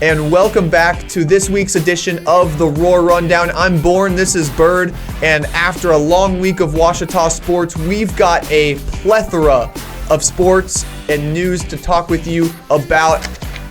and welcome back to this week's edition of the Roar Rundown. I'm Bourne, this is Byrd, and after a long week of Ouachita sports, we've got a plethora of sports and news to talk with you about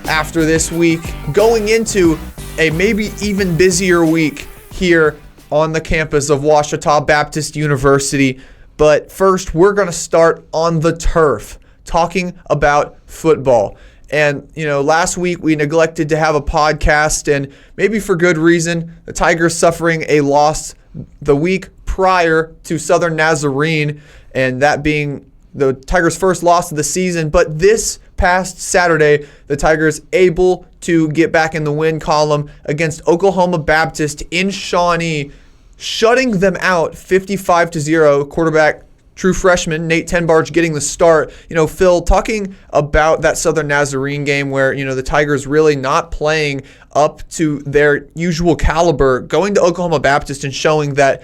after this week, going into a maybe even busier week here on the campus of Ouachita Baptist University. But first, we're going to start on the turf, talking about football. And, last week we neglected to have a podcast, and maybe for good reason. The Tigers suffering a loss the week prior to Southern Nazarene, and that being the Tigers' first loss of the season. But this past Saturday, the Tigers able to get back in the win column against Oklahoma Baptist in Shawnee, shutting them out 55-0. Quarterback, true freshman Nate Tenbarge getting the start. Phil, talking about that Southern Nazarene game where, the Tigers really not playing up to their usual caliber, going to Oklahoma Baptist and showing that,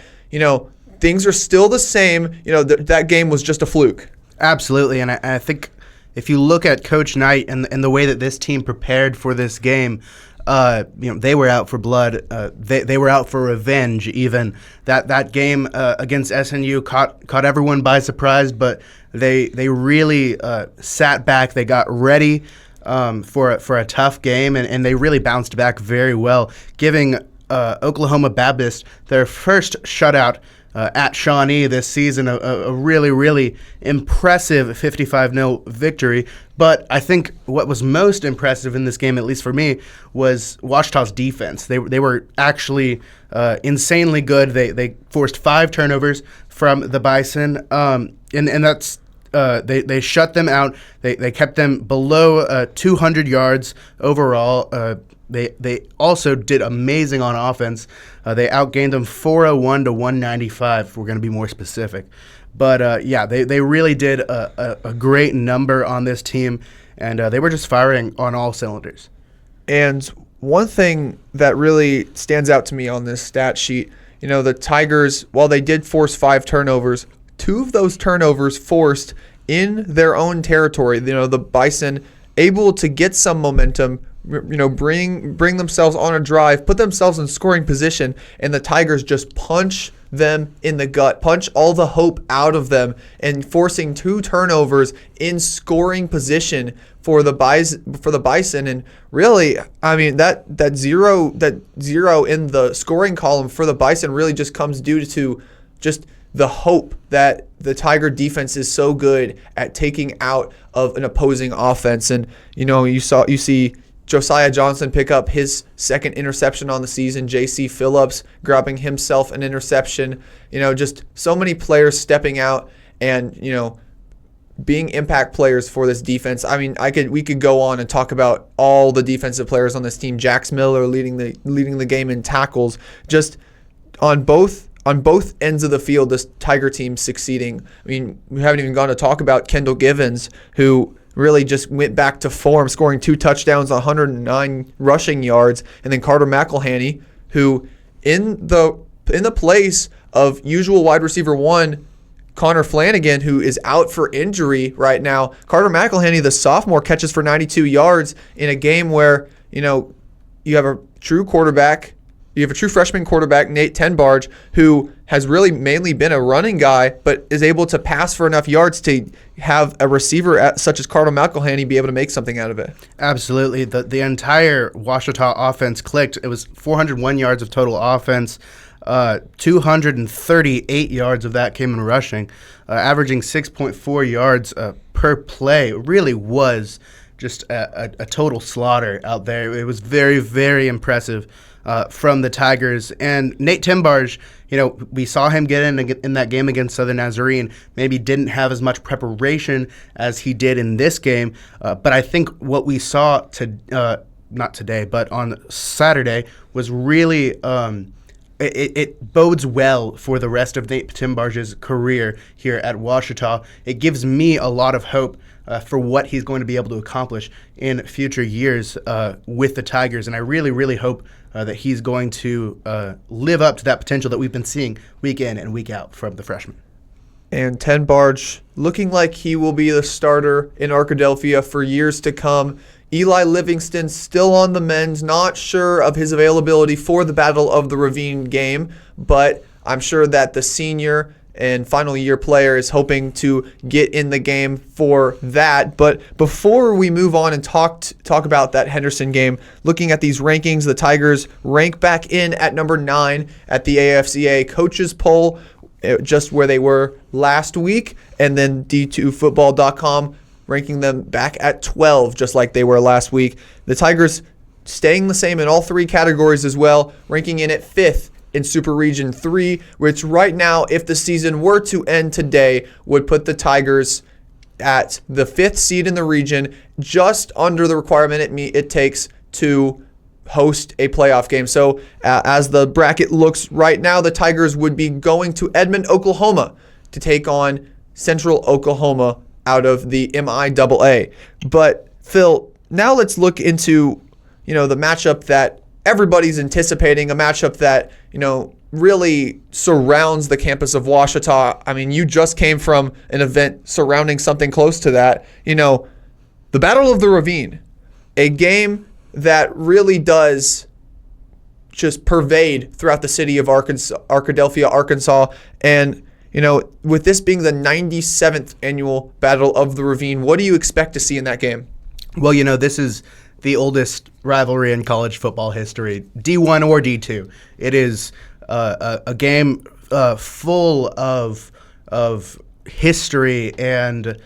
things are still the same. That game was just a fluke. Absolutely, and I think if you look at Coach Knight and the way that this team prepared for this game, they were out for blood. They were out for revenge. Even that game against SNU caught everyone by surprise, but they really sat back. They got ready for a tough game, and they really bounced back very well, giving Oklahoma Baptist their first shutout at Shawnee this season, a really, really impressive 55-0 victory. But I think what was most impressive in this game, at least for me, was Ouachita's defense. They were actually insanely good. They forced 5 turnovers from the Bison, and that's they shut them out. They kept them below 200 yards overall. They also did amazing on offense. They outgained them 401 to 195, if we're going to be more specific. But, they really did a great number on this team, and they were just firing on all cylinders. And one thing that really stands out to me on this stat sheet, the Tigers, while they did force 5 turnovers, 2 of those turnovers forced in their own territory. The Bison able to get some momentum, bring themselves on a drive, put themselves in scoring position, and the Tigers just punch them in the gut, punch all the hope out of them, and forcing 2 turnovers in scoring position for the Bison. And really, I mean, that zero in the scoring column for the Bison really just comes due to just the hope that the Tiger defense is so good at taking out of an opposing offense. And you see Josiah Johnson pick up his second interception on the season. J.C. Phillips grabbing himself an interception. Just so many players stepping out and, being impact players for this defense. I mean, we could go on and talk about all the defensive players on this team. Jax Miller leading the game in tackles. Just on both ends of the field, this Tiger team succeeding. I mean, we haven't even gone to talk about Kendall Givens, who really just went back to form, scoring 2 touchdowns, 109 rushing yards, and then Carter McElhaney, who in the place of usual wide receiver 1, Connor Flanagan, who is out for injury right now. Carter McElhaney, the sophomore, catches for 92 yards in a game where, you have a true quarterback. You have a true freshman quarterback, Nate Tenbarge, who has really mainly been a running guy, but is able to pass for enough yards to have a receiver such as Carter McElhaney be able to make something out of it. Absolutely. The entire Ouachita offense clicked. It was 401 yards of total offense. 238 yards of that came in rushing, averaging 6.4 yards per play. It really was just a total slaughter out there. It was very, very impressive from the Tigers. And Nate Tenbarge, we saw him get in that game against Southern Nazarene. Maybe didn't have as much preparation as he did in this game. But I think what we saw not today, but on Saturday was really it bodes well for the rest of Nate Tenbarge's career here at Ouachita. It gives me a lot of hope for what he's going to be able to accomplish in future years with the Tigers. And I really, really hope that he's going to live up to that potential that we've been seeing week in and week out from the freshman. And Tenbarge looking like he will be the starter in Arkadelphia for years to come. Eli Livingston still on the mend, not sure of his availability for the Battle of the Ravine game, but I'm sure that the senior and final year player is hoping to get in the game for that. But before we move on and talk about that Henderson game, looking at these rankings, the Tigers rank back in at number 9 at the AFCA coaches poll, just where they were last week, and then D2Football.com ranking them back at 12, just like they were last week. The Tigers staying the same in all 3 categories as well, ranking in at 5th in Super Region 3, which right now, if the season were to end today, would put the Tigers at the 5th seed in the region, just under the requirement it takes to host a playoff game. So as the bracket looks right now, the Tigers would be going to Edmond, Oklahoma to take on Central Oklahoma out of the MIAA. But Phil, now let's look into, the matchup that everybody's anticipating, a matchup that, really surrounds the campus of Ouachita. I mean, you just came from an event surrounding something close to that. The Battle of the Ravine, a game that really does just pervade throughout the city of Arkadelphia, Arkansas. And, with this being the 97th annual Battle of the Ravine, what do you expect to see in that game? Well, this is the oldest rivalry in college football history, D1 or D2. It is a game full of history, and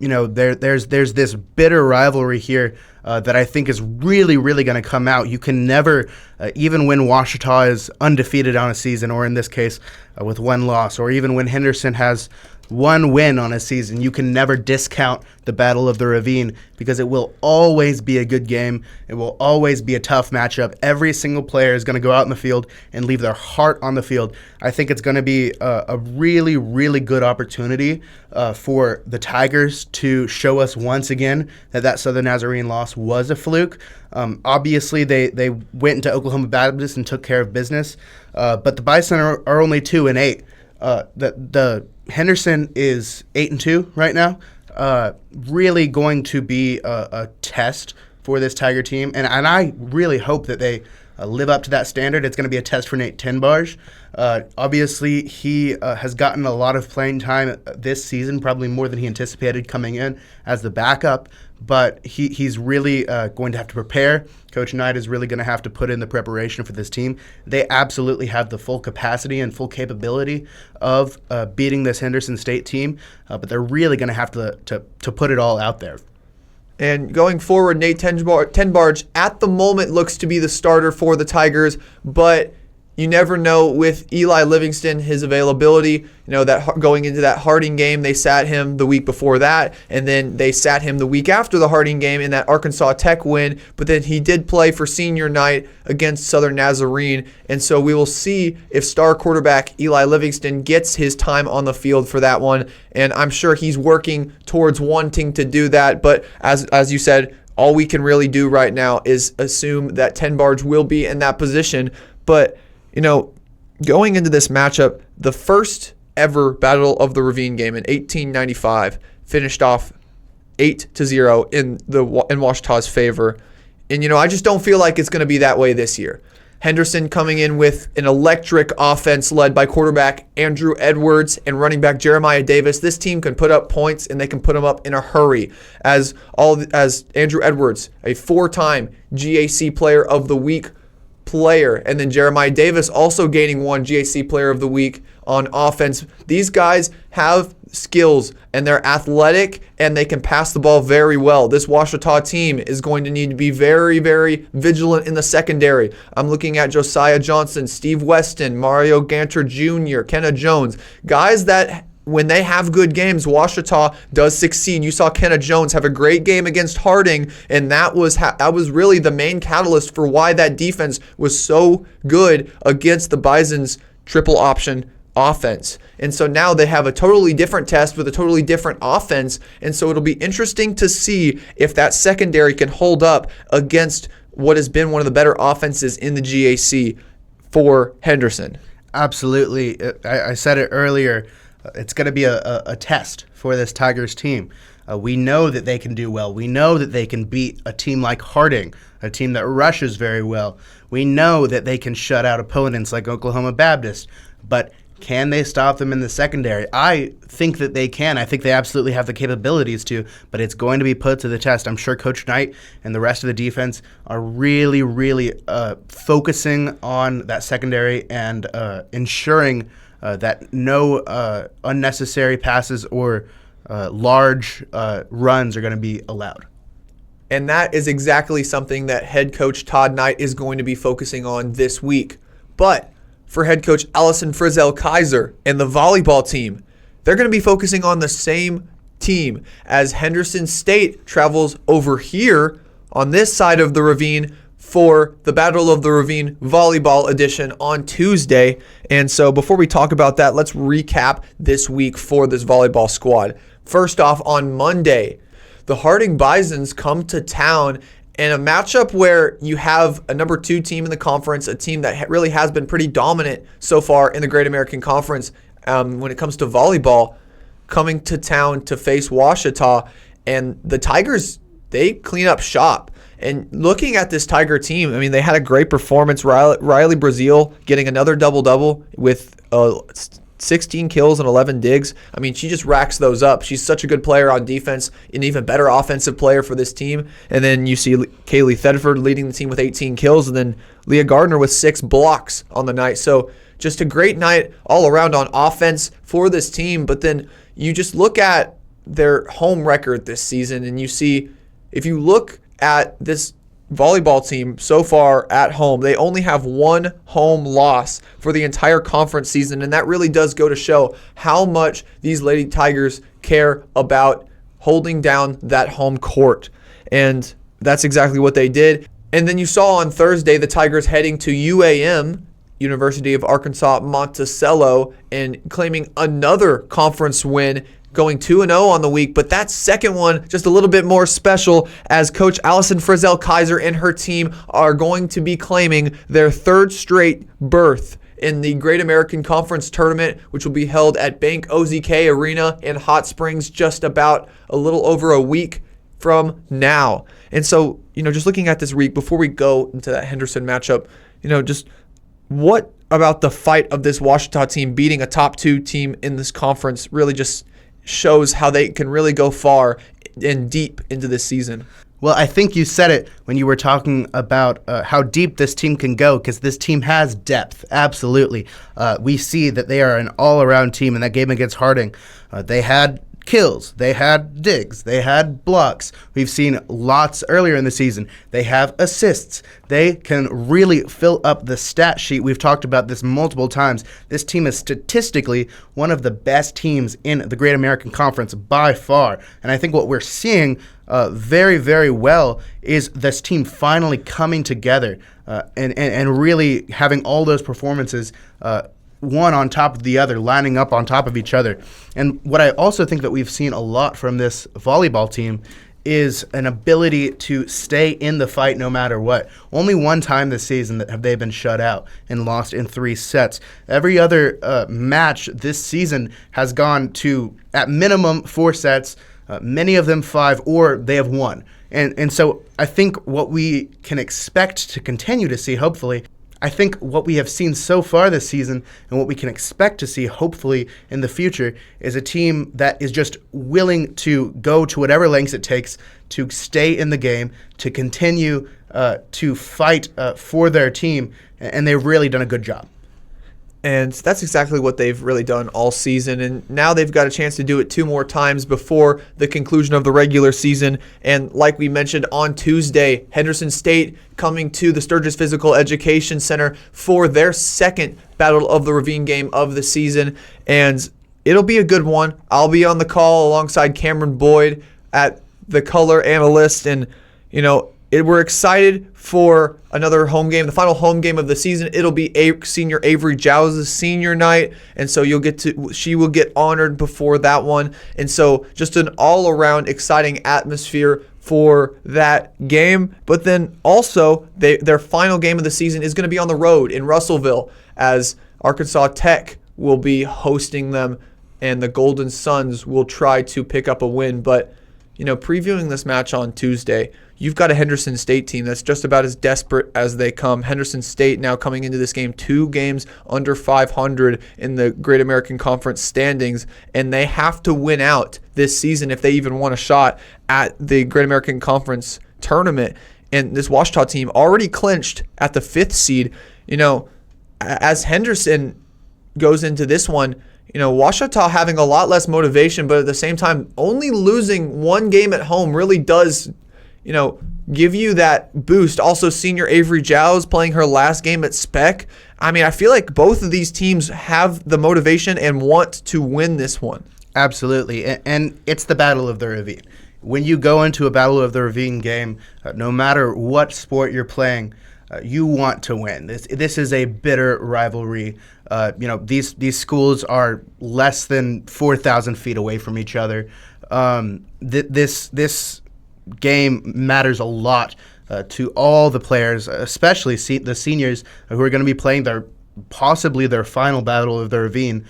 there's this bitter rivalry here that I think is really, really going to come out. You can never, even when Ouachita is undefeated on a season, or in this case with 1 loss, or even when Henderson has 1 win on a season, you can never discount the Battle of the Ravine, because it will always be a good game. It will always be a tough matchup. Every single player is going to go out in the field and leave their heart on the field. I think it's going to be a really, really good opportunity for the Tigers to show us once again that Southern Nazarene loss was a fluke. Obviously, they went into Oklahoma Baptist and took care of business, but the Bison are only 2-8. The Henderson is 8-2 right now. Really going to be a test for this Tiger team, and I really hope that they live up to that standard. It's going to be a test for Nate Tenbarge. Obviously, he has gotten a lot of playing time this season, probably more than he anticipated coming in as the backup, but he's really going to have to prepare. Coach Knight is really going to have to put in the preparation for this team. They absolutely have the full capacity and full capability of beating this Henderson State team, but they're really going to have to put it all out there. And going forward, Nate Tenbarge at the moment looks to be the starter for the Tigers, but you never know with Eli Livingston, his availability. That going into that Harding game, they sat him the week before that, and then they sat him the week after the Harding game in that Arkansas Tech win. But then he did play for senior night against Southern Nazarene, and so we will see if star quarterback Eli Livingston gets his time on the field for that one. And I'm sure he's working towards wanting to do that. But as you said, all we can really do right now is assume that Tenbarge will be in that position. But going into this matchup, the first ever Battle of the Ravine game in 1895 finished off 8-0 in Ouachita's favor. And, I just don't feel like it's going to be that way this year. Henderson coming in with an electric offense led by quarterback Andrew Edwards and running back Jeremiah Davis. This team can put up points, and they can put them up in a hurry. As Andrew Edwards, a 4-time GAC Player of the Week player, and then Jeremiah Davis also gaining 1 GAC Player of the Week on offense. These guys have skills, and they're athletic, and they can pass the ball very well. This Ouachita team is going to need to be very, very vigilant in the secondary. I'm looking at Josiah Johnson, Steve Weston, Mario Ganter Jr., Kenna Jones, guys that when they have good games, Ouachita does succeed. You saw Kenna Jones have a great game against Harding, and that was really the main catalyst for why that defense was so good against the Bison's triple option offense. And so now they have a totally different test with a totally different offense, and so it'll be interesting to see if that secondary can hold up against what has been one of the better offenses in the GAC for Henderson. Absolutely. I said it earlier. It's going to be a test for this Tigers team. We know that they can do well. We know that they can beat a team like Harding, a team that rushes very well. We know that they can shut out opponents like Oklahoma Baptist. But can they stop them in the secondary? I think that they can. I think they absolutely have the capabilities to, but it's going to be put to the test. I'm sure Coach Knight and the rest of the defense are really, really focusing on that secondary and ensuring that no unnecessary passes or large runs are going to be allowed. And that is exactly something that head coach Todd Knight is going to be focusing on this week. But for head coach Allison Frizzell-Kaiser and the volleyball team, they're going to be focusing on the same team as Henderson State travels over here on this side of the ravine for the Battle of the Ravine volleyball edition on Tuesday. And so before we talk about that, let's recap this week for this volleyball squad. First off, on Monday, the Harding Bisons come to town in a matchup where you have a number 2 team in the conference, a team that really has been pretty dominant so far in the Great American Conference when it comes to volleyball, coming to town to face Ouachita. And the Tigers, they clean up shop. And looking at this Tiger team, I mean, they had a great performance. Riley Brazil getting another double-double with 16 kills and 11 digs. I mean, she just racks those up. She's such a good player on defense, an even better offensive player for this team. And then you see Kaylee Thedford leading the team with 18 kills, and then Leah Gardner with 6 blocks on the night. So just a great night all around on offense for this team. But then you just look at their home record this season, and you see, if you look at this volleyball team so far at home, they only have 1 home loss for the entire conference season, and that really does go to show how much these Lady Tigers care about holding down that home court. And that's exactly what they did. And then you saw on Thursday the Tigers heading to UAM, University of Arkansas Monticello, and claiming another conference win, going 2-0 on the week. But that second one just a little bit more special, as Coach Allison Frizzell-Kaiser and her team are going to be claiming their 3rd straight berth in the Great American Conference Tournament, which will be held at Bank OZK Arena in Hot Springs just about a little over a week from now. And so, just looking at this week, before we go into that Henderson matchup, just what about the fight of this Ouachita team beating a top 2 team in this conference really just shows how they can really go far and deep into this season? Well, I think you said it when you were talking about how deep this team can go, because this team has depth, absolutely. We see that they are an all-around team. In that game against Harding, they had kills, they had digs, they had blocks. We've seen lots earlier in the season. They have assists. They can really fill up the stat sheet. We've talked about this multiple times. This team is statistically one of the best teams in the Great American Conference by far. And I think what we're seeing very, very well is this team finally coming together and really having all those performances one on top of the other, lining up on top of each other. And what I also think that we've seen a lot from this volleyball team is an ability to stay in the fight no matter what. Only one time this season that have they been shut out and lost in 3 sets. Every other match this season has gone to, at minimum, 4 sets, many of them 5, or they have won. And so I think what we can expect to continue to see, hopefully, I think what we have seen so far this season and what we can expect to see hopefully in the future is a team that is just willing to go to whatever lengths it takes to stay in the game, to continue to fight for their team, and they've really done a good job. And that's exactly what they've really done all season. And now they've got a chance to do it 2 more times before the conclusion of the regular season. And like we mentioned on Tuesday, Henderson State coming to the Sturgis Physical Education Center for their 2nd Battle of the Ravine game of the season. And it'll be a good one. I'll be on the call alongside Cameron Boyd at the color analyst. And, we're excited for another home game, the final home game of the season. It'll be senior Avery Jow's senior night, and so she will get honored before that one. And so just an all-around exciting atmosphere for that game. But then also their final game of the season is going to be on the road in Russellville, as Arkansas Tech will be hosting them and the Golden Suns will try to pick up a win. But, previewing this match on Tuesday, you've got a Henderson State team that's just about as desperate as they come. Henderson State now coming into this game 2 games under 500 in the Great American Conference standings, and they have to win out this season if they even want a shot at the Great American Conference tournament. And this Ouachita team already clinched at the 5th seed. As Henderson goes into this one, Ouachita having a lot less motivation, but at the same time, only losing 1 game at home really does, give you that boost. Also, senior Avery Giles playing her last game at Spec. I feel like both of these teams have the motivation and want to win this one. Absolutely, and it's the Battle of the Ravine. When you go into a Battle of the Ravine game, no matter what sport you're playing, you want to win. This is a bitter rivalry. These schools are less than 4,000 feet away from each other. This game matters a lot to all the players, especially the seniors who are going to be playing possibly their final Battle of the Ravine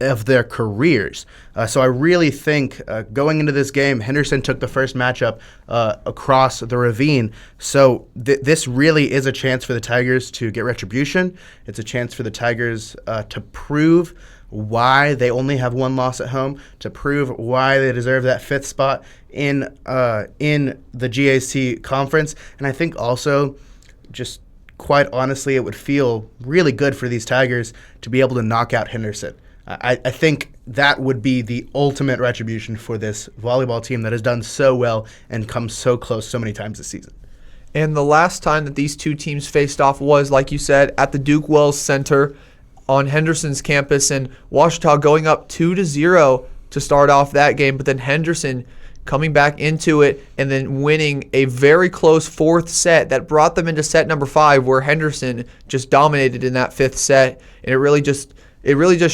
of their careers. So I really think going into this game, Henderson took the first matchup across the Ravine. So this really is a chance for the Tigers to get retribution. It's a chance for the Tigers to prove why they only have 1 loss at home, to prove why they deserve that 5th spot in the GAC conference. And I think also, just quite honestly, it would feel really good for these Tigers to be able to knock out Henderson. I think that would be the ultimate retribution for this volleyball team that has done so well and come so close so many times this season. And the last time that these 2 teams faced off was, like you said, at the Duke Wells Center on Henderson's campus, and Ouachita going up 2-0 to start off that game, but then Henderson coming back into it and then winning a very close 4th set that brought them into set number 5, where Henderson just dominated in that 5th set. And it really just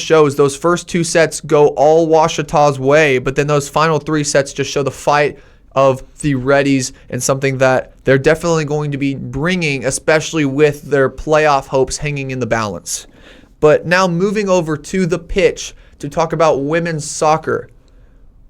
shows those first 2 sets go all Ouachita's way, but then those final 3 sets just show the fight of the Reddies, and something that they're definitely going to be bringing, especially with their playoff hopes hanging in the balance. But now moving over to the pitch to talk about women's soccer.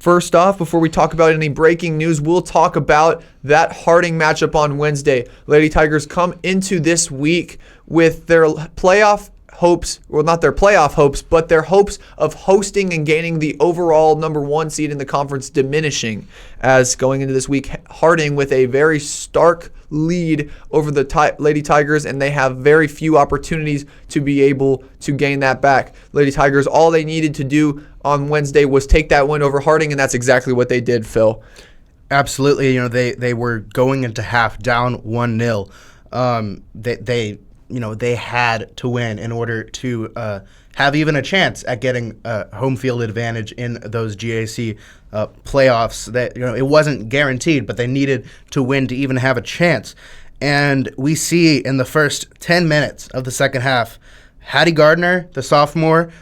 First off, before we talk about any breaking news, we'll talk about that Harding matchup on Wednesday. Lady Tigers come into this week with their playoff hopes, well, not their playoff hopes, but their hopes of hosting and gaining the overall number 1 seed in the conference diminishing, as going into this week, Harding with a very stark lead over the Lady Tigers, and they have very few opportunities to be able to gain that back. Lady Tigers, all they needed to do on Wednesday was take that win over Harding, and that's exactly what they did, Phil. Absolutely. They were going into half down 1-0. They had to win in order to have even a chance at getting home field advantage in those GAC playoffs. That it wasn't guaranteed, but they needed to win to even have a chance. And we see in the first 10 minutes of the second half, Hattie Gardner, the sophomore,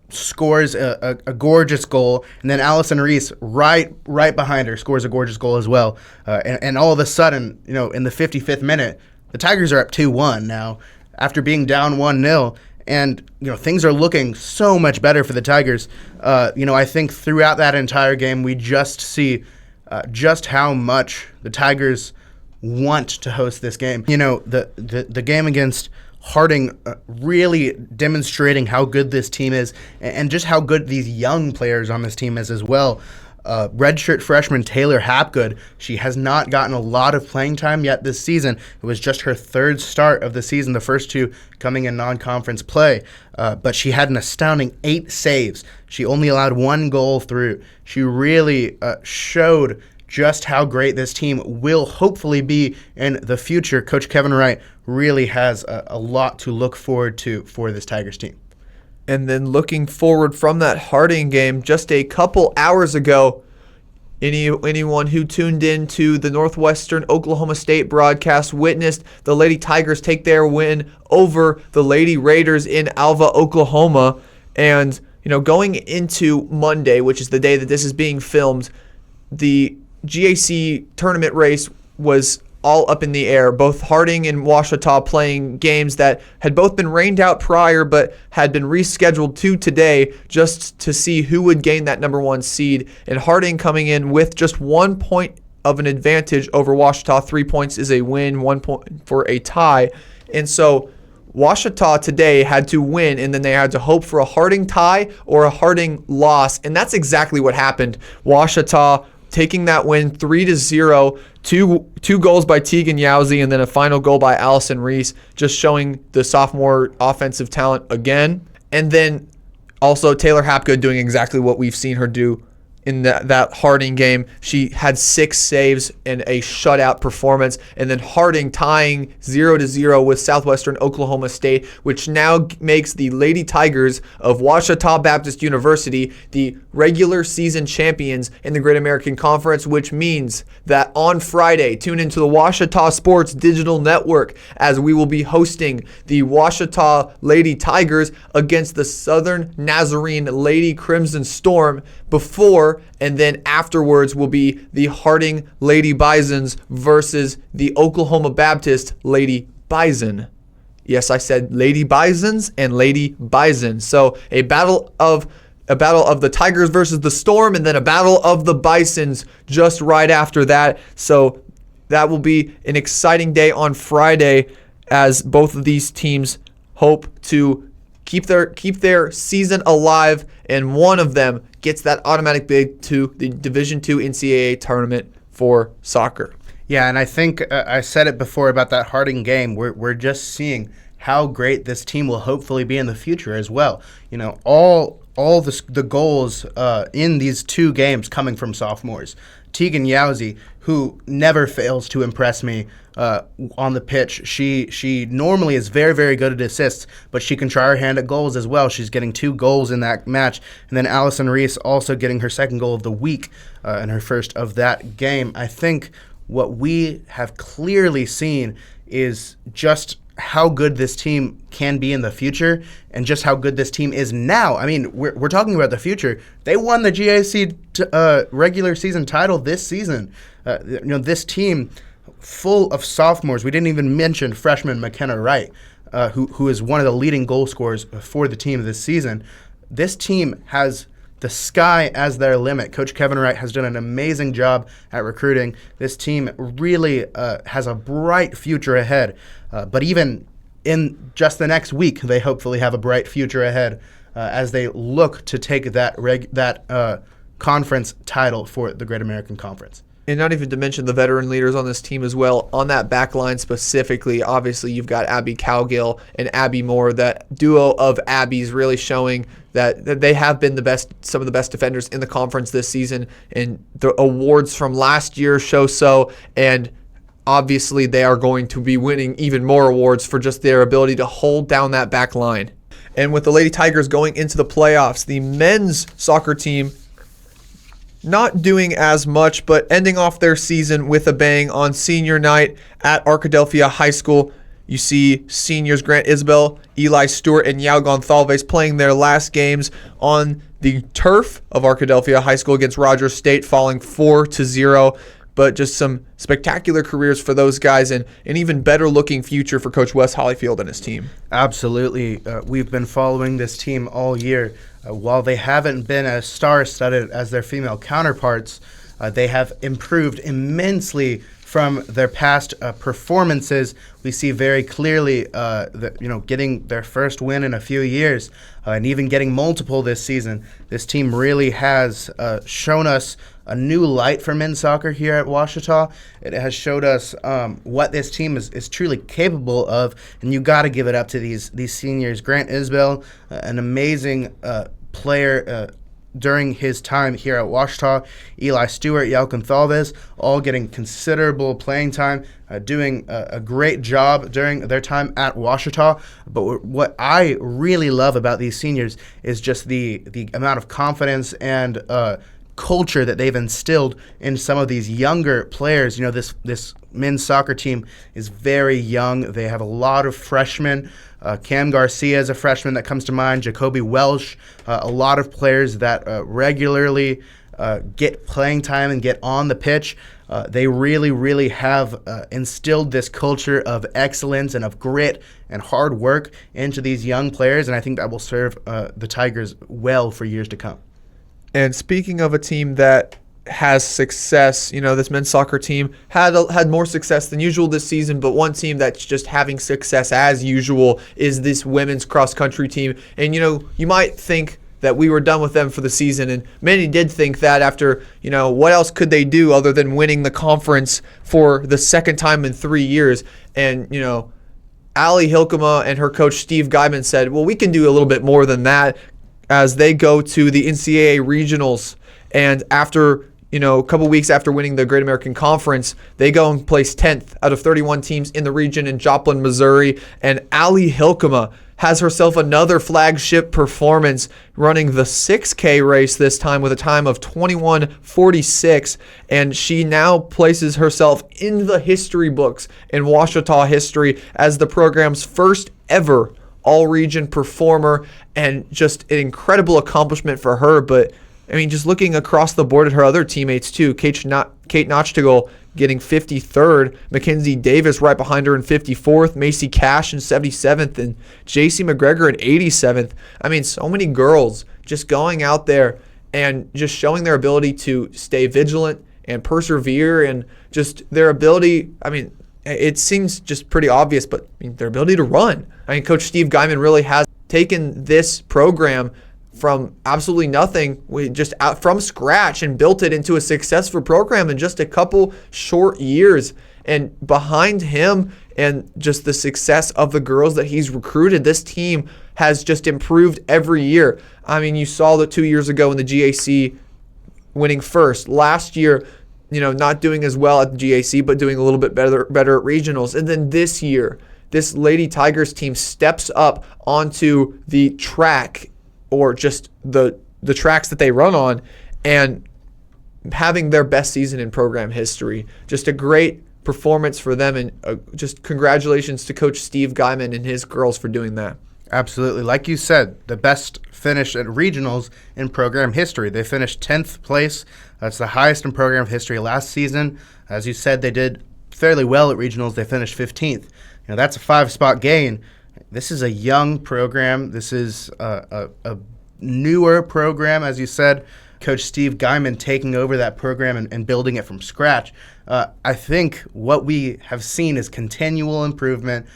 scores a gorgeous goal, and then Allison Reese right behind her scores a gorgeous goal as well. And all of a sudden, in the 55th minute, the Tigers are up 2-1 now after being down 1-0, and things are looking so much better for the Tigers. I think throughout that entire game, we just see just how much the Tigers want to host this game. The game against Harding really demonstrating how good this team is, and just how good these young players on this team is as well. Redshirt freshman Taylor Hapgood, she has not gotten a lot of playing time yet this season. It was just her 3rd start of the season, the first 2 coming in non-conference play. But she had an astounding 8 saves. She only allowed 1 goal through. She really showed just how great this team will hopefully be in the future. Coach Kevin Wright really has a lot to look forward to for this Tigers team. And then looking forward from that Harding game just a couple hours ago, anyone who tuned in to the Northwestern Oklahoma State broadcast witnessed the Lady Tigers take their win over the Lady Raiders in Alva, Oklahoma. And, going into Monday, which is the day that this is being filmed, the GAC tournament race was all up in the air. Both Harding and Ouachita playing games that had both been rained out prior but had been rescheduled to today just to see who would gain that number 1 seed. And Harding coming in with just 1 point of an advantage over Ouachita. 3 points is a win, 1 point for a tie. And so Ouachita today had to win, and then they had to hope for a Harding tie or a Harding loss, and that's exactly what happened. Ouachita taking that win 3-0, two goals by Tegan Yowzy, and then a final goal by Allison Reese, just showing the sophomore offensive talent again. And then also Taylor Hapgood doing exactly what we've seen her do in that Harding game. She had 6 saves and a shutout performance, and then Harding tying 0-0 with Southwestern Oklahoma State, which now makes the Lady Tigers of Ouachita Baptist University the regular season champions in the Great American Conference, which means that on Friday, tune into the Ouachita Sports Digital Network as we will be hosting the Ouachita Lady Tigers against the Southern Nazarene Lady Crimson Storm. Before and then afterwards will be the Harding Lady Bisons versus the Oklahoma Baptist Lady Bison. Yes, I said Lady Bisons and Lady Bison. So a battle of the Tigers versus the Storm, and then a battle of the Bisons just right after that. So that will be an exciting day on Friday as both of these teams hope to keep their season alive, and one of them gets that automatic bid to the Division II NCAA tournament for soccer. Yeah, and I think I said it before about that Harding game. We're just seeing how great this team will hopefully be in the future as well. You know, all the goals in these 2 games coming from sophomores. Tegan Yowzy, who never fails to impress me on the pitch. She normally is very, very good at assists, but she can try her hand at goals as well. She's getting 2 goals in that match. And then Allison Reese also getting her 2nd goal of the week and her first of that game. I think what we have clearly seen is just how good this team can be in the future and just how good this team is now. I mean, we're talking about the future. They won the GAC regular season title this season. This team full of sophomores. We didn't even mention freshman McKenna Wright, who is one of the leading goal scorers for the team this season. This team has the sky as their limit. Coach Kevin Wright has done an amazing job at recruiting. This team really has a bright future ahead. But even in just the next week, they hopefully have a bright future ahead as they look to take that conference title for the Great American Conference. And not even to mention the veteran leaders on this team as well. On that back line specifically, obviously you've got Abby Cowgill and Abby Moore. That duo of Abby's really showing that they have been some of the best defenders in the conference this season. And the awards from last year show so. And obviously they are going to be winning even more awards for just their ability to hold down that back line. And with the Lady Tigers going into the playoffs, the men's soccer team not doing as much, but ending off their season with a bang on senior night at Arkadelphia High School. You see seniors Grant Isbell, Eli Stewart, and Yao Gonçalves playing their last games on the turf of Arkadelphia High School against Rogers State, falling 4-0. But just some spectacular careers for those guys, and an even better looking future for Coach Wes Hollyfield and his team. Absolutely. We've been following this team all year. While they haven't been as star-studded as their female counterparts, they have improved immensely from their past performances. We see very clearly getting their first win in a few years and even getting multiple this season. This team really has shown us a new light for men's soccer here at Ouachita. It has showed us what this team is truly capable of, and you got to give it up to these seniors. Grant Isbell, an amazing player during his time here at Ouachita. Eli Stewart, Yao Gonçalves, all getting considerable playing time, doing a great job during their time at Ouachita. But what I really love about these seniors is just the amount of confidence and culture that they've instilled in some of these younger players. You know, this men's soccer team is very young. They have a lot of freshmen. Cam Garcia is a freshman that comes to mind. Jacoby Welsh, a lot of players that regularly get playing time and get on the pitch. They really, really have instilled this culture of excellence and of grit and hard work into these young players, and I think that will serve the Tigers well for years to come. And speaking of a team that has success, this men's soccer team had more success than usual this season, but one team that's just having success as usual is this women's cross-country team. And, you might think that we were done with them for the season, and many did think that after, what else could they do other than winning the conference for the second time in 3 years? And, Allie Hilkema and her coach Steve Guyman said, well, we can do a little bit more than that, as they go to the NCAA regionals. And after, a couple weeks after winning the Great American Conference, they go and place 10th out of 31 teams in the region in Joplin, Missouri. And Allie Hilkema has herself another flagship performance, running the 6K race this time with a time of 21:46, and she now places herself in the history books in Ouachita history as the program's first ever all-region performer, and just an incredible accomplishment for her. But just looking across the board at her other teammates too, Kate Notchtigal getting 53rd, Mackenzie Davis right behind her in 54th, Macy Cash in 77th, and JC McGregor in 87th. So many girls just going out there and just showing their ability to stay vigilant and persevere, and just their ability, it seems just pretty obvious, but their ability to run. Coach Steve Guyman really has taken this program from absolutely nothing, just out from scratch, and built it into a successful program in just a couple short years. And behind him and just the success of the girls that he's recruited, this team has just improved every year. You saw that 2 years ago in the GAC winning first. Last year, not doing as well at the GAC, but doing a little bit better at regionals. And then this year, this Lady Tigers team steps up onto the track, or just the tracks that they run on, and having their best season in program history. Just a great performance for them, and just congratulations to Coach Steve Guyman and his girls for doing that. Absolutely. Like you said, the best finish at regionals in program history. They finished 10th place. That's the highest in program history last season. As you said, they did fairly well at regionals. They finished 15th. That's a 5-spot gain. This is a young program. This is a newer program, as you said. Coach Steve Guyman taking over that program and building it from scratch. I think what we have seen is continual improvement,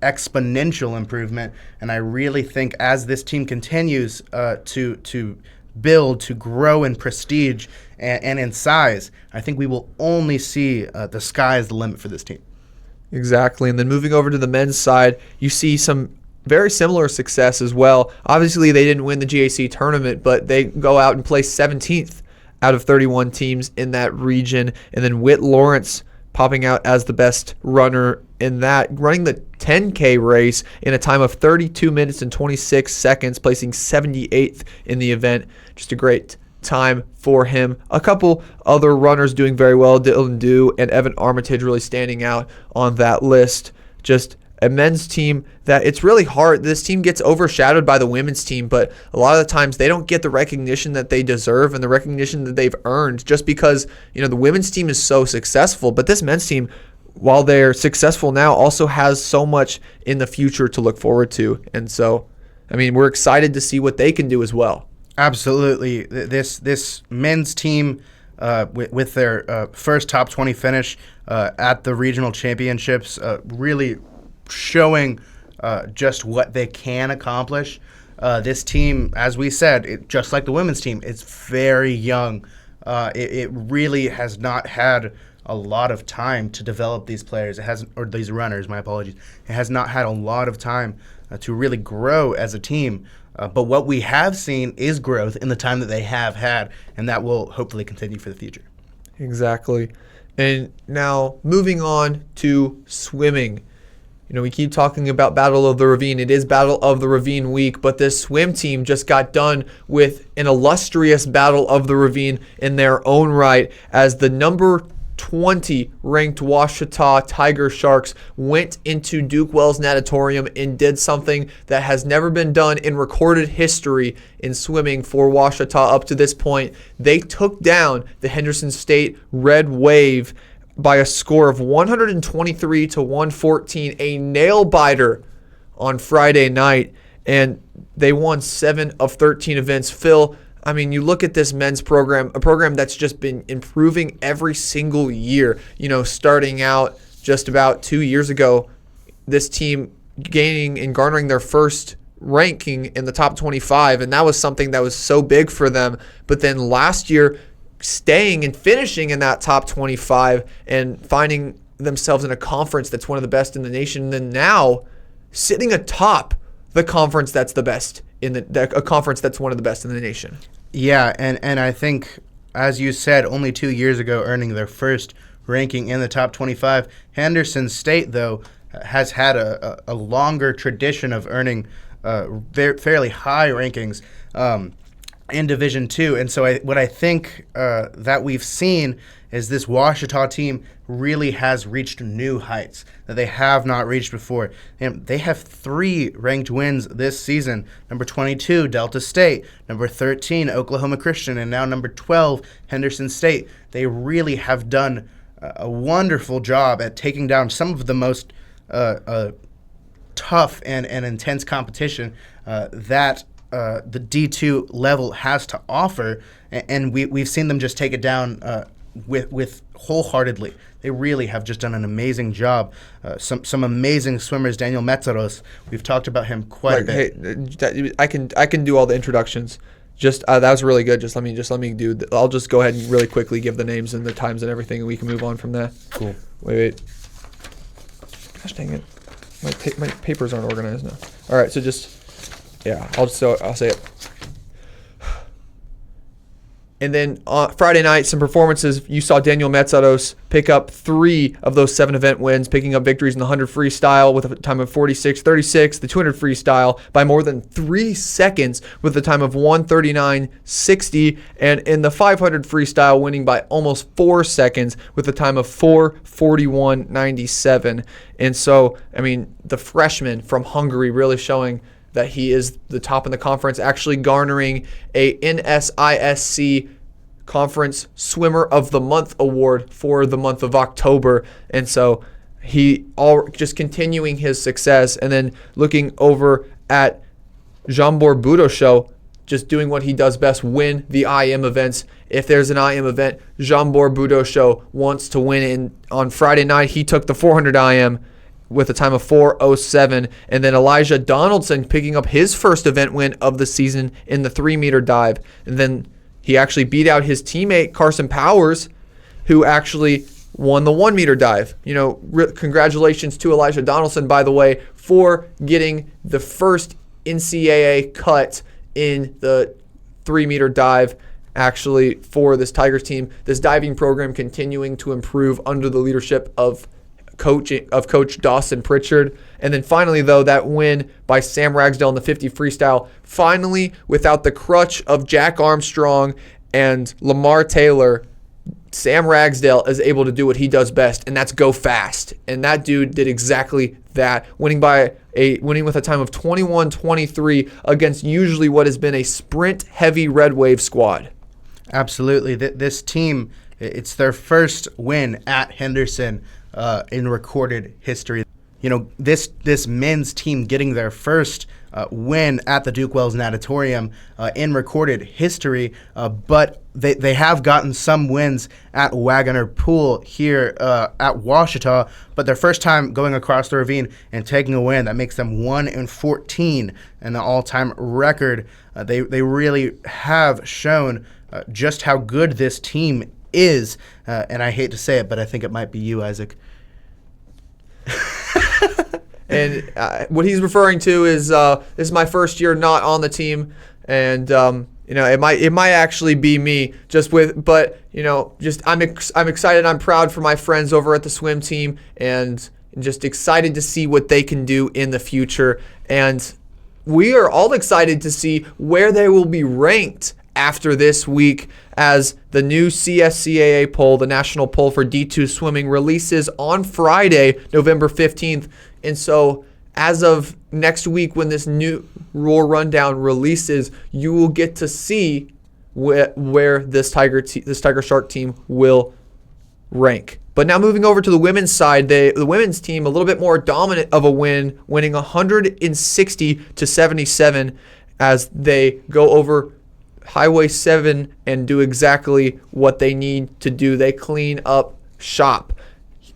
exponential improvement. And I really think as this team continues to build, to grow in prestige and in size, I think we will only see the sky is the limit for this team. Exactly. And then moving over to the men's side, you see some very similar success as well. Obviously, they didn't win the GAC tournament, but they go out and place 17th out of 31 teams in that region. And then Whit Lawrence popping out as the best runner in that, running the 10K race in a time of 32 minutes and 26 seconds, placing 78th in the event. Just a great time for him. A couple other runners doing very well, Dylan Dew and Evan Armitage really standing out on that list. Just a men's team that it's really hard. This team gets overshadowed by the women's team, but a lot of the times they don't get the recognition that they deserve and the recognition that they've earned, just because the women's team is so successful. But this men's team, while they're successful now, also has so much in the future to look forward to. And so, we're excited to see what they can do as well. Absolutely. This men's team, with their first top 20 finish at the regional championships, really showing just what they can accomplish. This team, as we said, just like the women's team, it's very young. It really has not had a lot of time to develop these players. It hasn't, or these runners, my apologies. It has not had a lot of time to really grow as a team. But what we have seen is growth in the time that they have had, and that will hopefully continue for the future. Exactly. And now moving on to swimming. We keep talking about Battle of the Ravine. It is Battle of the Ravine week, but this swim team just got done with an illustrious Battle of the Ravine in their own right, as the number 20 ranked Ouachita Tiger Sharks went into Duke Wells Natatorium and did something that has never been done in recorded history in swimming for Ouachita up to this point. They took down the Henderson State Red Wave by a score of 123 to 114, a nail biter on Friday night, and they won 7 of 13 events. Phil, I mean, you look at this men's program, a program that's just been improving every single year. Starting out just about 2 years ago, this team gaining and garnering their first ranking in the top 25, and that was something that was so big for them. But then last year, staying and finishing in that top 25 and finding themselves in a conference that's one of the best in the nation, and then now sitting atop the conference that's the best a conference that's one of the best in the nation. Yeah, and I think, as you said, only 2 years ago earning their first ranking in the top 25. Henderson State, though, has had a longer tradition of earning fairly high rankings in Division II. And so what I think that we've seen is this Ouachita team really has reached new heights that they have not reached before. And they have 3 ranked wins this season. Number 22, Delta State. Number 13, Oklahoma Christian. And now number 12, Henderson State. They really have done a wonderful job at taking down some of the most tough and intense competition that the D2 level has to offer. And we've seen them just take it down with wholeheartedly. They really have just done an amazing job. Some amazing swimmers. Daniel Metzaros, we've talked about him quite a bit. Hey, I can do all the introductions. Just that was really good. Just let me do. I'll just go ahead and really quickly give the names and the times and everything, and we can move on from that. Cool. Wait. Gosh dang it, my papers aren't organized now. All right, so I'll say it. And then on Friday night, some performances. You saw Daniel Metzaros pick up 3 of those 7 event wins, picking up victories in the 100 freestyle with a time of 46:36, the 200 freestyle by more than 3 seconds with a time of 1:39:60, and in the 500 freestyle winning by almost 4 seconds with a time of 4:41:97. And so, I mean, the freshman from Hungary really showing that he is the top in the conference, actually garnering a NSISC Conference Swimmer of the Month award for the month of October. And so just continuing his success, and then looking over at Jean-Bor Budosho, just doing what he does best, win the IM events. If there's an IM event, Jean-Bor Budosho wants to win. And on Friday night, he took the 400 IM with a time of 4:07, and then Elijah Donaldson picking up his first event win of the season in the 3-meter dive. And then he actually beat out his teammate Carson Powers, who actually won the 1-meter dive. Congratulations to Elijah Donaldson, by the way, for getting the first NCAA cut in the 3-meter dive, actually, for this Tigers team. This diving program continuing to improve under the leadership of Coach Dawson Pritchard. And then finally, though, that win by Sam Ragsdale in the 50 freestyle, finally, without the crutch of Jack Armstrong and Lamar Taylor, Sam Ragsdale is able to do what he does best, and that's go fast. And that dude did exactly that, winning with a time of 21:23 against usually what has been a sprint-heavy Red Wave squad. Absolutely. This team, it's their first win at Henderson in recorded history. This men's team getting their first win at the Duke Wells Natatorium in recorded history, but they have gotten some wins at Wagoner Pool here at Ouachita, but their first time going across the ravine and taking a win that makes them 1-14, an all-time record. They really have shown just how good this team is, and I hate to say it, but I think it might be you, Isaac. And what he's referring to is this is my first year not on the team, and it might actually be me. I'm excited. I'm proud for my friends over at the swim team, and just excited to see what they can do in the future. And we are all excited to see where they will be ranked after this week as the new CSCAA poll, the national poll for D2 swimming, releases on Friday, November 15th. And so as of next week, when this new Roar Rundown releases, you will get to see where this Tiger Shark team will rank. But now moving over to the women's side, the women's team a little bit more dominant of a win, winning 160-77 as they go over Highway 7 and do exactly what they need to do. They clean up shop.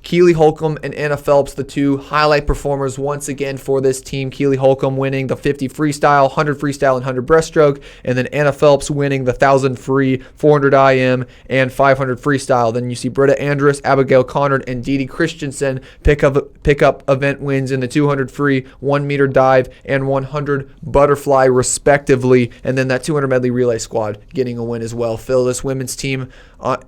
Keely Holcomb and Anna Phelps, the two highlight performers once again for this team. Keely Holcomb winning the 50 freestyle, 100 freestyle, and 100 breaststroke, and then Anna Phelps winning the 1,000 free, 400 IM, and 500 freestyle. Then you see Britta Andrus, Abigail Conard, and Dee Dee Christensen pick up event wins in the 200 free, 1 meter dive, and 100 butterfly respectively, and then that 200 medley relay squad getting a win as well. Phil, this women's team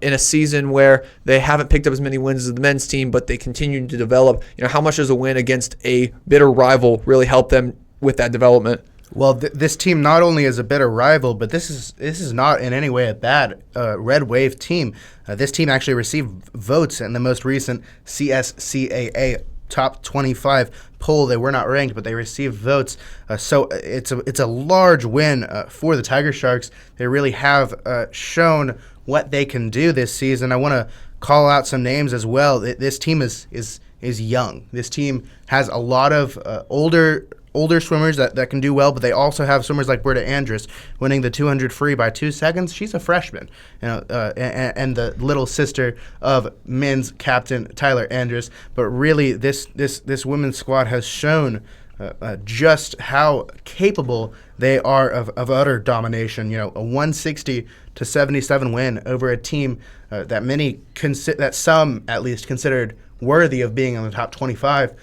in a season where they haven't picked up as many wins as the men's team, but they continue to develop. How much does a win against a bitter rival really help them with that development? Well, this team not only is a bitter rival, but this is not in any way a bad Red Wave team. This team actually received votes in the most recent CSCAA top 25 poll. They were not ranked, but they received votes. So it's a large win for the Tiger Sharks. They really have shown what they can do this season. I want to call out some names as well. This team is young. This team has a lot of older swimmers that can do well, but they also have swimmers like Britta Andrus winning the 200 free by 2 seconds. She's a freshman, and the little sister of men's captain Tyler Andrus. But really, this women's squad has shown just how capable they are of utter domination. A 160-77 win over a team that some at least considered worthy of being in the top 25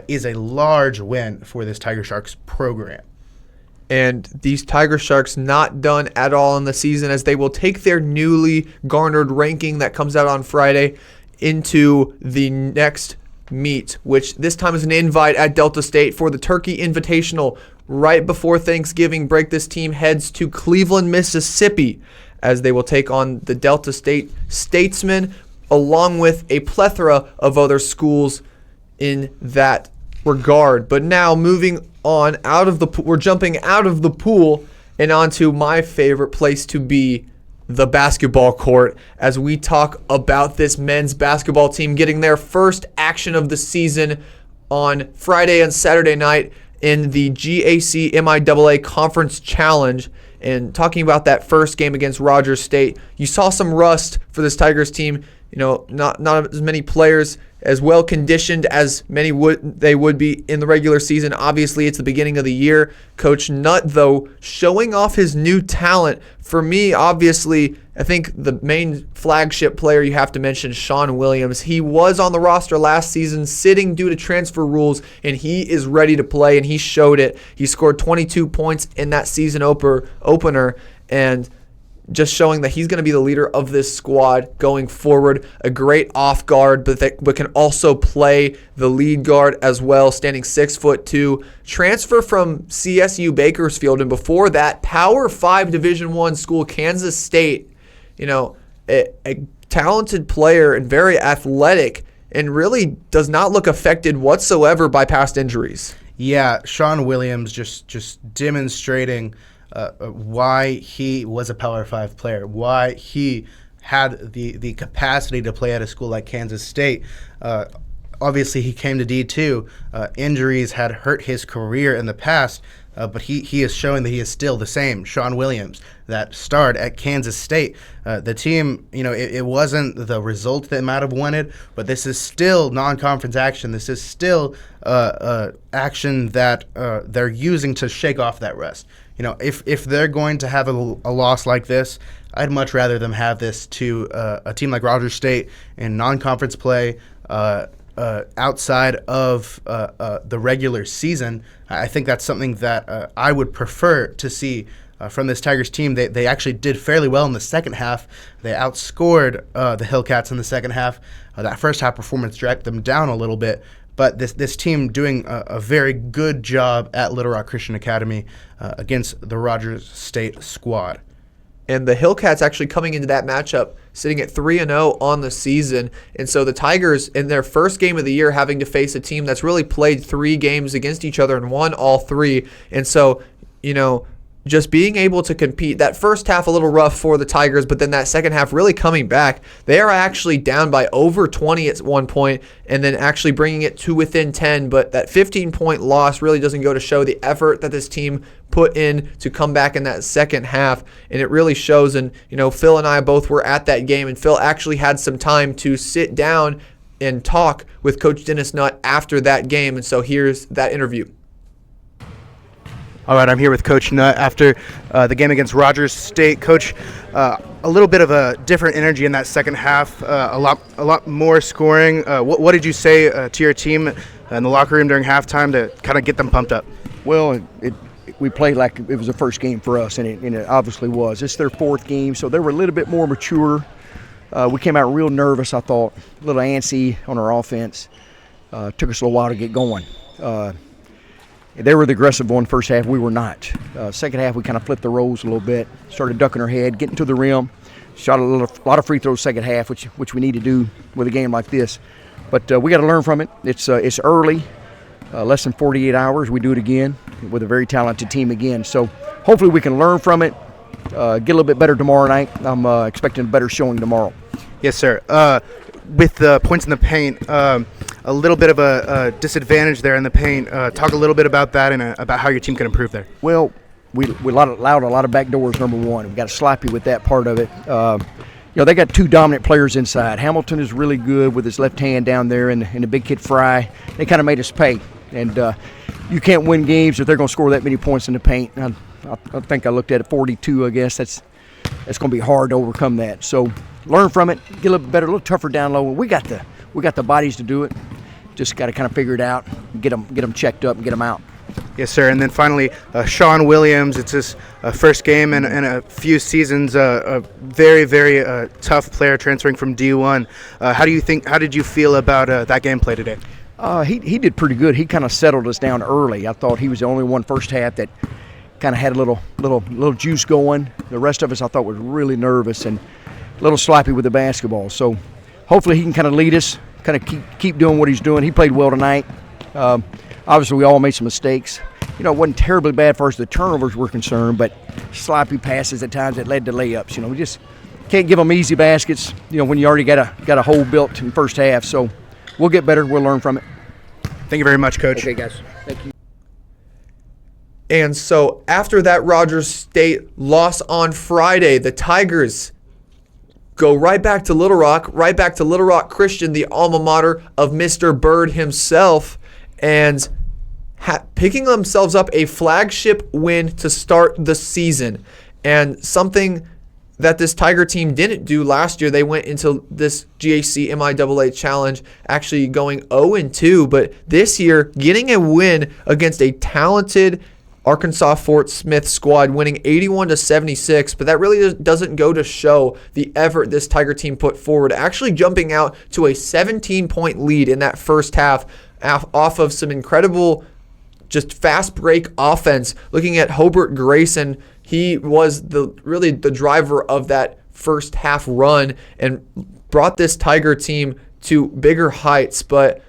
is a large win for this Tiger Sharks program. And these Tiger Sharks not done at all in the season, as they will take their newly garnered ranking that comes out on Friday into the next meet, which this time is an invite at Delta State for the Turkey Invitational. Right before Thanksgiving break, this team heads to Cleveland, Mississippi, as they will take on the Delta State Statesmen, along with a plethora of other schools in that regard. But now moving on we're jumping out of the pool and onto my favorite place to be, the basketball court, as we talk about this men's basketball team getting their first action of the season on Friday and Saturday night in the GAC MIAA Conference Challenge. And talking about that first game against Rogers State, you saw some rust for this Tigers team. Not as many players as well conditioned as many would be in the regular season. Obviously, it's the beginning of the year. Coach Nutt, though, showing off his new talent. For me, obviously, I think the main flagship player you have to mention is Sean Williams. He was on the roster last season, sitting due to transfer rules, and he is ready to play, and he showed it. He scored 22 points in that season opener, and just showing that he's going to be the leader of this squad going forward. A great off guard, but can also play the lead guard as well, standing 6'2". Transfer from CSU Bakersfield, and before that, Power 5 Division I school, Kansas State. A talented player and very athletic, and really does not look affected whatsoever by past injuries. Yeah, Sean Williams just demonstrating why he was a Power 5 player, why he had the capacity to play at a school like Kansas State. Obviously, he came to D2. Injuries had hurt his career in the past, but he is showing that he is still the same Sean Williams that starred at Kansas State. The team, it wasn't the result that might have wanted, but this is still non-conference action. This is still action that they're using to shake off that rust. If they're going to have a loss like this, I'd much rather them have this to a team like Rogers State in non-conference play outside of the regular season. I think that's something that I would prefer to see from this Tigers team. They actually did fairly well in the second half. They outscored the Hillcats in the second half. That first half performance dragged them down a little bit. But this team doing a very good job at Little Rock Christian Academy against the Rogers State squad. And the Hillcats actually coming into that matchup sitting at 3-0 on the season. And so the Tigers, in their first game of the year, having to face a team that's really played 3 games against each other and won all 3. And so, just being able to compete, that first half a little rough for the Tigers, but then that second half really coming back. They are actually down by over 20 at one point and then actually bringing it to within 10, but that 15-point loss really doesn't go to show the effort that this team put in to come back in that second half, and it really shows. And, Phil and I both were at that game, and Phil actually had some time to sit down and talk with Coach Dennis Nutt after that game, and so here's that interview. All right, I'm here with Coach Nutt after the game against Rogers State. Coach, a little bit of a different energy in that second half, a lot more scoring. What did you say to your team in the locker room during halftime to kind of get them pumped up? Well, we played like it was the first game for us, and it obviously was. It's their 4th game, so they were a little bit more mature. We came out real nervous, I thought, a little antsy on our offense. Took us a little while to get going. They were the aggressive one first half. We were not. Second half, we kind of flipped the roles a little bit, started ducking our head, getting to the rim, shot a lot of free throws second half, which we need to do with a game like this. But we got to learn from it. It's early, less than 48 hours. We do it again with a very talented team again. So hopefully we can learn from it, get a little bit better tomorrow night. I'm expecting a better showing tomorrow. Yes, sir. With the points in the paint, a little bit of a disadvantage there in the paint. Talk a little bit about that and about how your team can improve there. Well, we allowed a lot of back doors, number one. We got sloppy with that part of it. They got 2 dominant players inside. Hamilton is really good with his left hand down there, and the big kid Fry. They kind of made us pay. And you can't win games if they're going to score that many points in the paint. I think I looked at it 42, I guess. That's going to be hard to overcome that. So learn from it, get a little bit better, a little tougher down low. We got the bodies to do it. Just got to kind of figure it out, get them checked up, and get them out. Yes, sir. And then finally, Sean Williams. It's his first game in a few seasons. A very, very tough player transferring from D1. How did you feel about that gameplay today? He did pretty good. He kind of settled us down early. I thought he was the only one first half that kind of had a little juice going. The rest of us I thought was really nervous and a little sloppy with the basketball. So hopefully he can kind of lead us, kind of keep doing what he's doing. He played well tonight. Obviously we all made some mistakes. It wasn't terribly bad far as the turnovers were concerned, but sloppy passes at times that led to layups. We just can't give them easy baskets, when you already got a hole built in the first half. So we'll get better. We'll learn from it. Thank you very much, Coach. Okay, guys. Thank you. And so after that Rogers State loss on Friday, the Tigers go right back to Little Rock Christian, the alma mater of Mr. Byrd himself, and picking themselves up a flagship win to start the season. And something that this Tiger team didn't do last year. They went into this GAC MIAA challenge actually going 0-2, but this year getting a win against a talented Arkansas Fort Smith squad, winning 81-76, but that really doesn't go to show the effort this Tiger team put forward, actually jumping out to a 17-point lead in that first half off of some incredible just fast break offense. Looking at Hobart Grayson, he was really the driver of that first half run and brought this Tiger team to bigger heights. But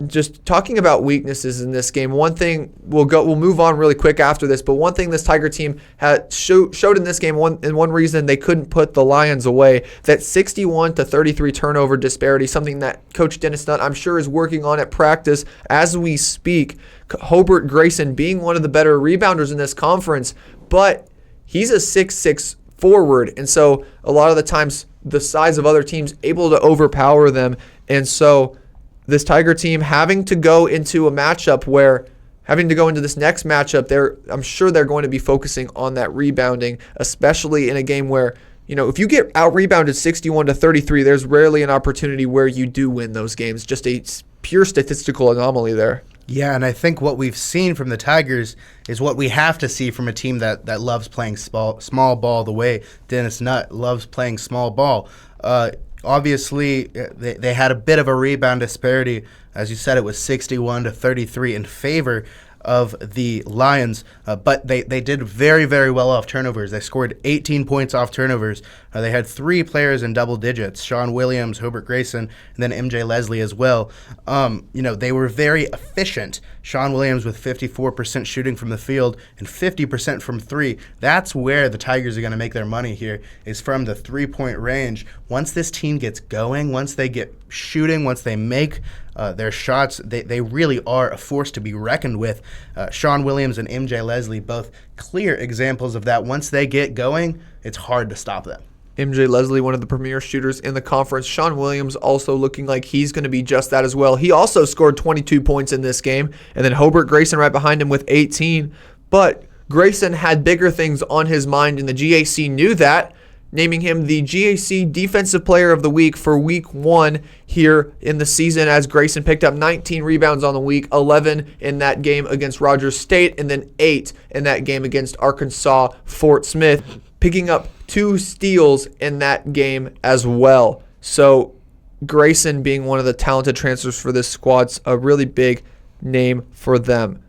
just talking about weaknesses in this game, one thing we'll move on really quick after this, but one thing this Tiger team had showed in this game, one reason they couldn't put the Lions away, that 61-33 turnover disparity, something that Coach Dennis Nutt I'm sure is working on at practice as we speak. Hobart Grayson being one of the better rebounders in this conference, but he's a 6'6" forward, and so a lot of the times the size of other teams able to overpower them, and so this Tiger team having to go into this next matchup, I'm sure they're going to be focusing on that rebounding, especially in a game where, if you get out-rebounded 61-33, there's rarely an opportunity where you do win those games. Just a pure statistical anomaly there. Yeah, and I think what we've seen from the Tigers is what we have to see from a team that loves playing small ball the way Dennis Nutt loves playing small ball. Obviously, they had a bit of a rebound disparity. As you said, it was 61-33 in favor. of the Lions, but they did very, very well off turnovers. They scored 18 points off turnovers. They had 3 players in double digits, Sean Williams, Hobart Grayson, and then MJ Leslie as well. They were very efficient. Sean Williams with 54% shooting from the field and 50% from 3. That's where the Tigers are going to make their money here, is from the 3-point range. Once this team gets going, once they get shooting, once they make their shots, they really are a force to be reckoned with. Sean Williams and MJ Leslie, both clear examples of that. Once they get going, it's hard to stop them. MJ Leslie, one of the premier shooters in the conference. Sean Williams also looking like he's going to be just that as well. He also scored 22 points in this game. And then Hobart Grayson right behind him with 18. But Grayson had bigger things on his mind, and the GAC knew that, naming him the GAC Defensive Player of the Week for Week 1 here in the season, as Grayson picked up 19 rebounds on the week, 11 in that game against Rogers State, and then 8 in that game against Arkansas Fort Smith, picking up 2 steals in that game as well. So Grayson, being one of the talented transfers for this squad's a really big name for them.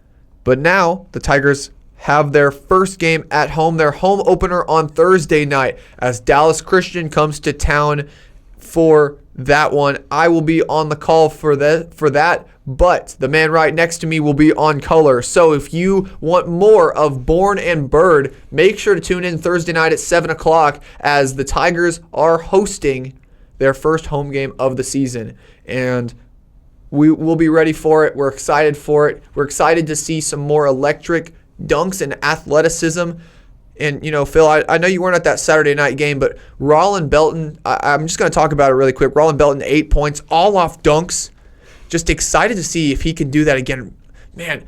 But now the Tigers have their first game at home, their home opener on Thursday night, as Dallas Christian comes to town for that one. I will be on the call for that, but the man right next to me will be on color. So if you want more of Bourne and Byrd, make sure to tune in Thursday night at 7 o'clock, as the Tigers are hosting their first home game of the season. And we will be ready for it. We're excited for it. We're excited to see some more electric dunks and athleticism. And, Phil, I know you weren't at that Saturday night game, but Rollin Belton, I'm just going to talk about it really quick. Rollin Belton, 8 points, all off dunks. Just excited to see if he can do that again. Man,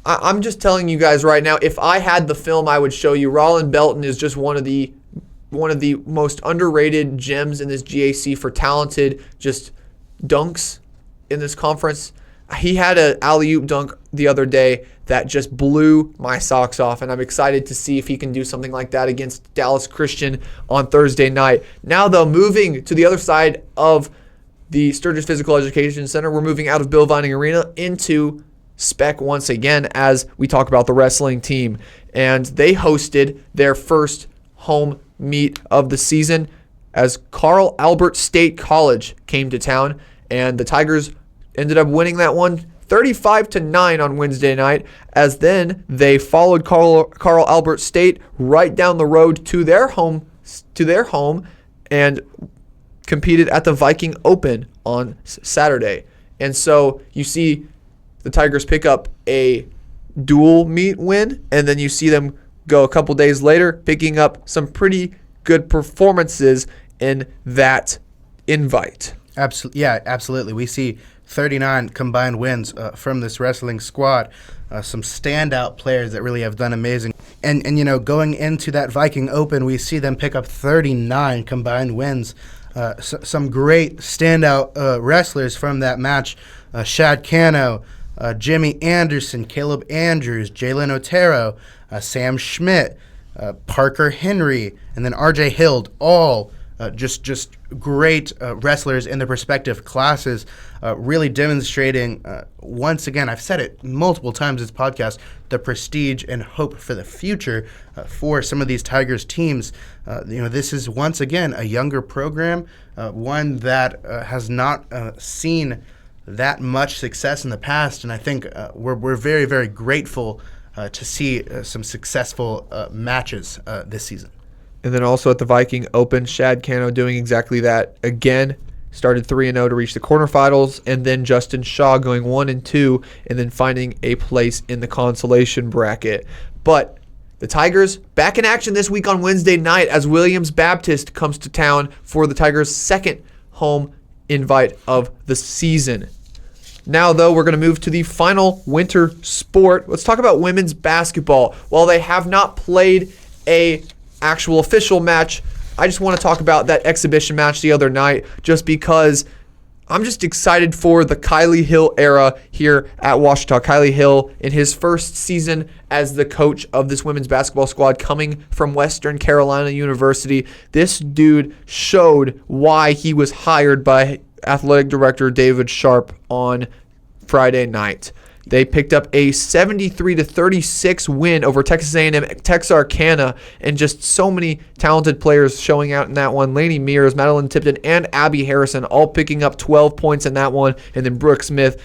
I'm just telling you guys right now, if I had the film, I would show you. Rollin Belton is just one of the most underrated gems in this GAC for talented just dunks in this conference. He had an alley-oop dunk the other day that just blew my socks off, and I'm excited to see if he can do something like that against Dallas Christian on Thursday night. Now, though, moving to the other side of the Sturgis Physical Education Center, we're moving out of Bill Vining Arena into Spec once again as we talk about the wrestling team. And they hosted their first home meet of the season as Carl Albert State College came to town, and the Tigers ended up winning that one 35-9 on Wednesday night, as then they followed Carl Albert State right down the road to their home and competed at the Viking Open on Saturday. And so you see the Tigers pick up a dual meet win, and then you see them go a couple days later picking up some pretty good performances in that invite. Absolutely. We see 39 combined wins from this wrestling squad. Some standout players that really have done amazing. And going into that Viking Open, we see them pick up 39 combined wins. Some great standout wrestlers from that match. Shad Cano, Jimmy Anderson, Caleb Andrews, Jalen Otero, Sam Schmidt, Parker Henry, and then RJ Hild, all just great wrestlers in their respective classes, really demonstrating, once again, I've said it multiple times in this podcast, the prestige and hope for the future for some of these Tigers teams. This is, once again, a younger program, one that has not seen that much success in the past, and I think we're very, very grateful to see some successful matches this season. And then also at the Viking Open, Shad Cano doing exactly that again. Started 3-0 to reach the quarterfinals, and then Justin Shaw going 1-2, and then finding a place in the consolation bracket. But the Tigers back in action this week on Wednesday night as Williams Baptist comes to town for the Tigers' second home invite of the season. Now, though, we're going to move to the final winter sport. Let's talk about women's basketball. While they have not played a actual official match, I just want to talk about that exhibition match the other night, just because I'm just excited for the Kylie Hill era here at Ouachita. Kylie Hill in his first season as the coach of this women's basketball squad, coming from Western Carolina University. This dude showed why he was hired by athletic director David Sharp on Friday night. They picked up a 73-36 win over Texas A&M Texarkana, and just so many talented players showing out in that one. Lainey Mears, Madeline Tipton, and Abby Harrison all picking up 12 points in that one, and then Brooke Smith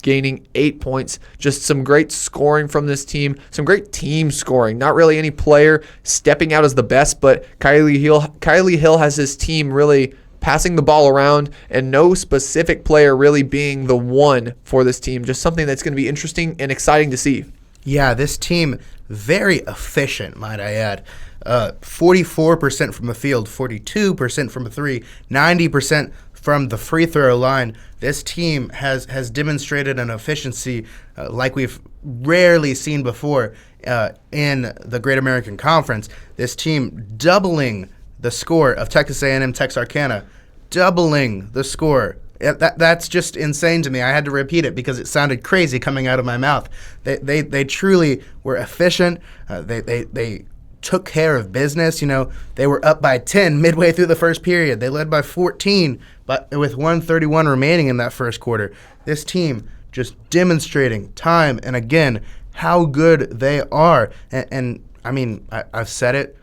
gaining 8 points. Just some great scoring from this team, some great team scoring. Not really any player stepping out as the best, but Kylie Hill has his team really passing the ball around, and no specific player really being the one for this team. Just something that's going to be interesting and exciting to see. Yeah, this team, very efficient, might I add. 44% from the field, 42% from a three, 90% from the free throw line. This team has demonstrated an efficiency like we've rarely seen before in the Great American Conference. This team doubling the score of Texas A&M Texarkana, doubling the score. That's just insane to me. I had to repeat it because it sounded crazy coming out of my mouth. They truly were efficient. They took care of business. You know, they were up by 10 midway through the first period. They led by 14, but with 1:31 remaining in that first quarter. This team just demonstrating time and again how good they are. And I mean, I've said it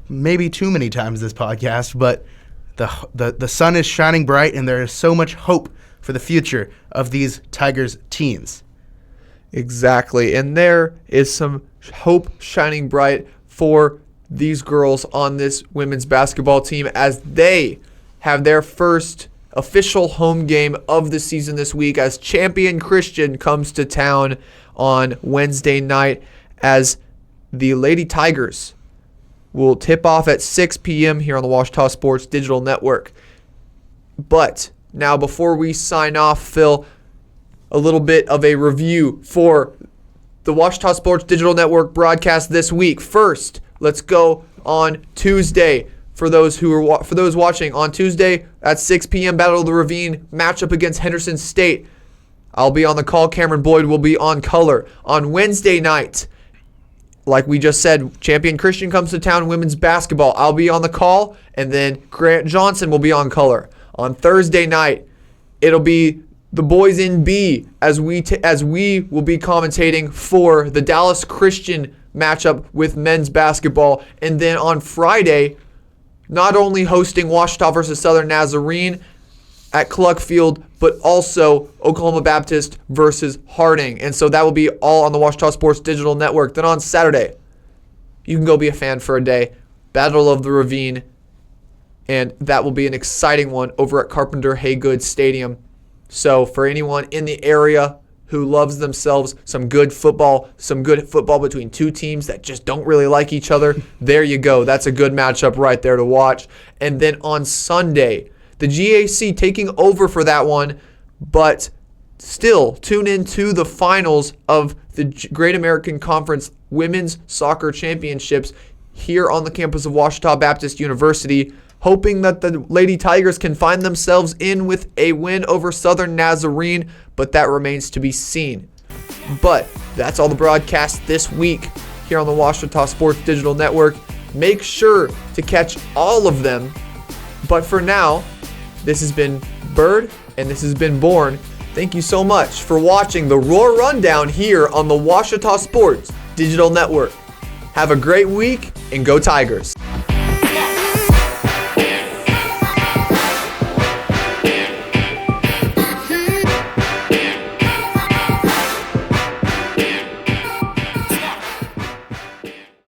maybe too many times this podcast, but the sun is shining bright, and there is so much hope for the future of these Tigers teens. Exactly, and there is some hope shining bright for these girls on this women's basketball team as they have their first official home game of the season this week, as Champion Christian comes to town on Wednesday night, as the Lady Tigers will tip off at 6 p.m. here on the Ouachita Sports Digital Network. But now, before we sign off, Phil, a little bit of a review for the Ouachita Sports Digital Network broadcast this week. First, let's go on Tuesday. For those watching on Tuesday at 6 p.m., Battle of the Ravine matchup against Henderson State. I'll be on the call. Cameron Boyd will be on color. On Wednesday night, like we just said, Champion Christian comes to town women's basketball. I'll be on the call, and then Grant Johnson will be on color. On Thursday night, it'll be the boys in B as we will be commentating for the Dallas Christian matchup with men's basketball. And then on Friday, not only hosting Ouachita versus Southern Nazarene at Cluck Field, but also Oklahoma Baptist versus Harding. And so that will be all on the Ouachita Sports Digital Network. Then on Saturday, you can go be a fan for a day. Battle of the Ravine. And that will be an exciting one over at Carpenter Haygood Stadium. So for anyone in the area who loves themselves some good football between two teams that just don't really like each other, there you go. That's a good matchup right there to watch. And then on Sunday, the GAC taking over for that one, but still tune into the finals of the Great American Conference Women's Soccer Championships here on the campus of Ouachita Baptist University, hoping that the Lady Tigers can find themselves in with a win over Southern Nazarene, but that remains to be seen. But that's all the broadcasts this week here on the Ouachita Sports Digital Network. Make sure to catch all of them. But for now, this has been Byrd, and this has been Bourne. Thank you so much for watching the Roar Rundown here on the Ouachita Sports Digital Network. Have a great week, and go Tigers.